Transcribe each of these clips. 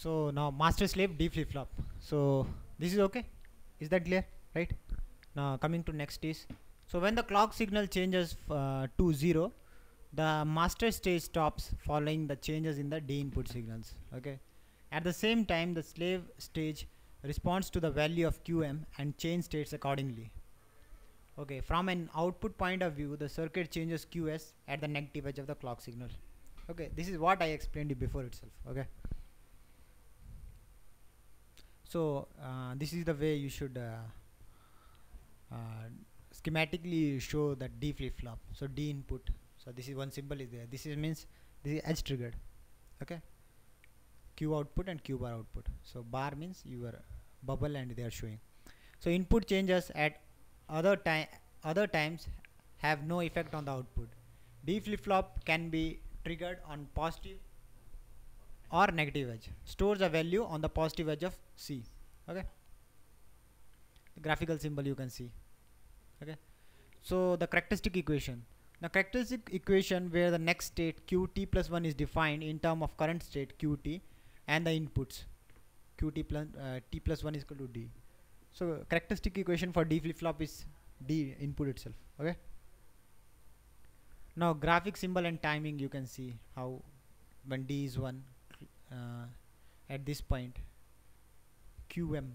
So now master slave D flip flop. So this is okay. Is that clear? Right. Now coming to next is, so when the clock signal changes to 0, the master stage stops following the changes in the D input signals. Okay. At the same time, the slave stage responds to the value of QM and change states accordingly. Okay. From an output point of view, the circuit changes QS at the negative edge of the clock signal. Okay. This is what I explained you before itself. Okay. So this is the way you should schematically show that D flip flop. So D input. So this is one symbol is there. This is means this is edge triggered. Okay. Q output and Q bar output. So bar means your bubble and they are showing. So input changes at other times have no effect on the output. D flip flop can be triggered on positive or negative edge. Stores a value on the positive edge of C. Okay. The graphical symbol you can see. Okay. So the characteristic equation. The characteristic equation where the next state Qt plus 1 is defined in term of current state Qt and the inputs Qt plus t plus 1 is equal to D. So characteristic equation for D flip flop is D input itself. Okay. Now graphic symbol and timing you can see how when D is 1 at this point QM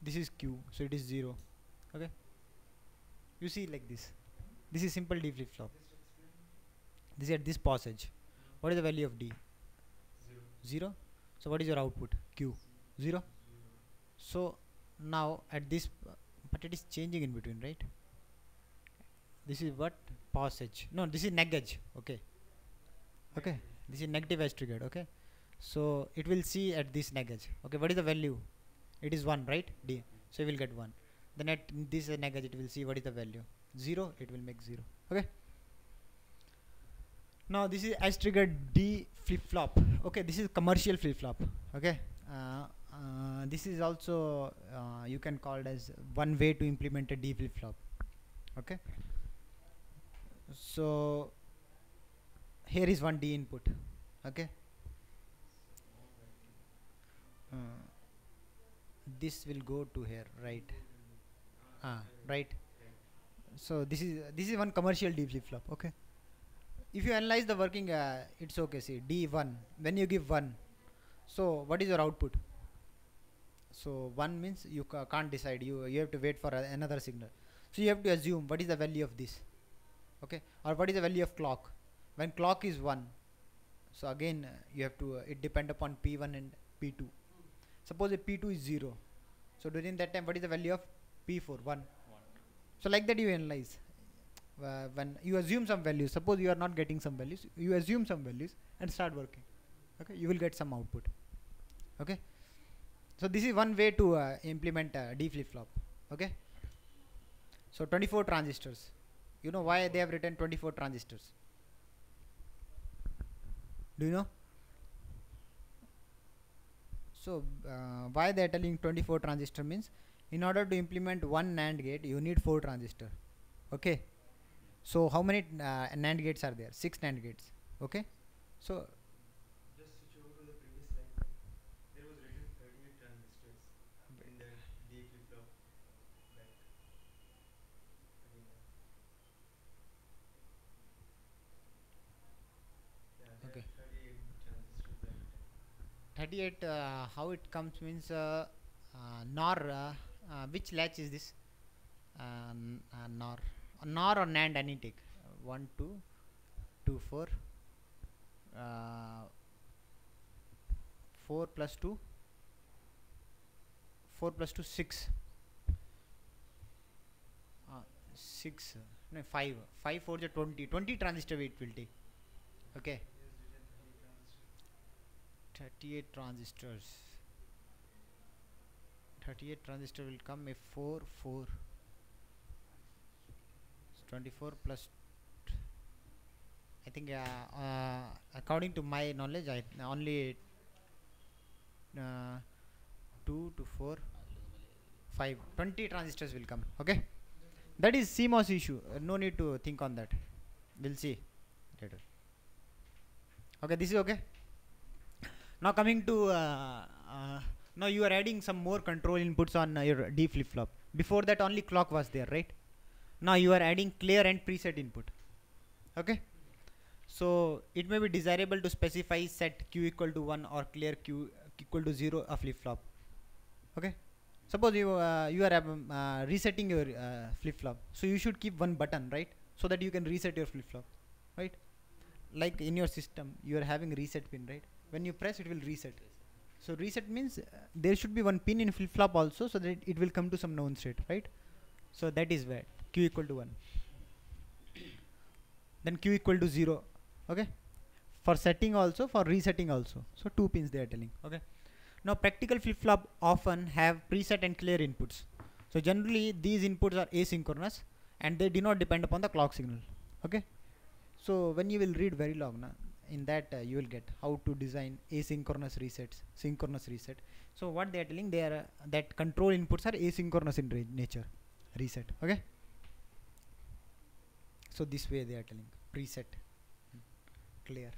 this is Q, so it is 0. Okay. You see like this. This is simple D flip flop. This is at this passage. What is the value of D? 0. So what is your output? Q. 0. So now at this, but it is changing in between, right? This is what? Passage. No, this is neg edge. Okay. Okay. This is negative edge triggered. Okay. So it will see at this neg edge. Okay. What is the value? It is 1, right? D. So you will get 1. Then at this neg edge it will see what is the value. 0. It will make 0. Okay. Now this is edge triggered D flip flop. Okay. This is commercial flip flop. Okay. This is also you can call it as one way to implement a D flip flop. Okay. So here is one D input. Okay. This will go to here, right? Right. So this is one commercial D flip flop. Okay. If you analyze the working, it's okay. See D1 when you give 1. So what is your output? So 1 means you can't decide. You have to wait for another signal. So you have to assume what is the value of this. Okay. Or what is the value of clock? When clock is 1. So again you have to it depend upon P1 and P2. Suppose if P2 is 0. So during that time what is the value of P4? 1. So like that you analyze. When you assume some values, suppose you are not getting some values, you assume some values and start working. Okay, you will get some output. Okay. So this is one way to implement D flip flop. Okay. So 24 transistors. You know why they have written 24 transistors? Do you know? So why they are telling 24 transistor means in order to implement one NAND gate you need 4 transistor. Okay. So how many NAND gates are there? 6 NAND gates. Okay. So just switch over to the previous slide. There was written 38 transistors in the D flip flop. okay. 38 transistors. 38 how it comes means NOR which latch is this? NOR or NAND any take 1 2 2 4 4 plus 2 4 plus 2 6 6 no 5 4 is 20 transistor it will take. Okay. 38 transistors. 38 transistor will come if 4 24 plus I think according to my knowledge I only 2 to 4 5 20 transistors will come. Okay, that is CMOS issue, no need to think on that, we'll see later. Okay, this is okay. Now coming to now you are adding some more control inputs on your D flip flop. Before that only clock was there, right? Now you are adding clear and preset input. Okay, so it may be desirable to specify set q equal to 1 or clear q equal to 0 a flip flop. Okay, suppose you are resetting your flip flop, so you should keep one button, right, so that you can reset your flip flop, right? Like in your system you are having reset pin, right? When you press it will reset. So reset means there should be one pin in flip flop also, so that it will come to some known state, right? So that is where q equal to 1, then q equal to 0. Okay, for setting also, for resetting also, so 2 pins they are telling. Okay, now practical flip flop often have preset and clear inputs. So generally these inputs are asynchronous and they do not depend upon the clock signal. Okay, so when you will read very long in that you will get how to design asynchronous resets, synchronous reset. So what they are telling, they are that control inputs are asynchronous in nature, reset. Okay, so this way they are telling preset, clear.